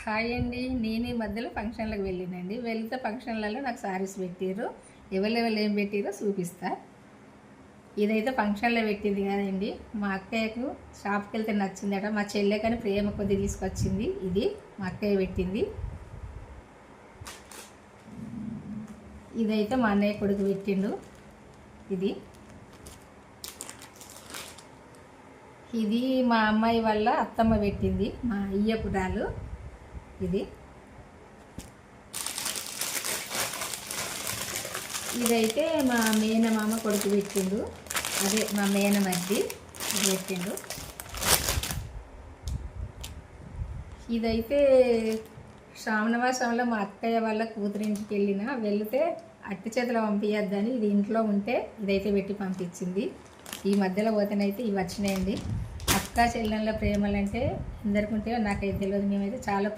Hi అండి. నేను ఈ మధ్యలో ఫంక్షన్లకు వెళ్ళినండి. వెళ్తే ఫంక్షన్లలో నాకు శారీస్ పెట్టిర్రు. ఎవరెవరు ఏం పెట్టిరో చూపిస్తా. ఇదైతే ఫంక్షన్లో పెట్టింది కదండి. మా అక్కయ్యకు షాప్కి వెళ్తే నచ్చిందట. మా చెల్లె కానీ ప్రేమ కొద్ది తీసుకొచ్చింది. ఇది మా అక్కయ్య పెట్టింది. ఇదైతే మా అన్నయ్య కొడుకు పెట్టిండు. ఇది మా అమ్మాయి వల్ల అత్తమ్మ పెట్టింది, మా అయ్యపురాలు. ఇదైతే మా మేనమామ కొడుకు పెట్టిండు. అదే మా మేనమర్ది పెట్టిండు. ఇదైతే శ్రావణమాసంలో మా అక్కయ్య వాళ్ళ కూతురింటికి వెళ్తే అట్టి చేతిలో పంపించద్దని ఇది ఇంట్లో ఉంటే ఇదైతే పెట్టి పంపించింది. ఈ మధ్యలో పోతేనైతే ఇవి వచ్చినాయండి. అక్క చెల్లెళ్ళ ప్రేమలు అంటే అందరికీ ఉంటే నాకైతే తెలియదు. మేమైతే చాలా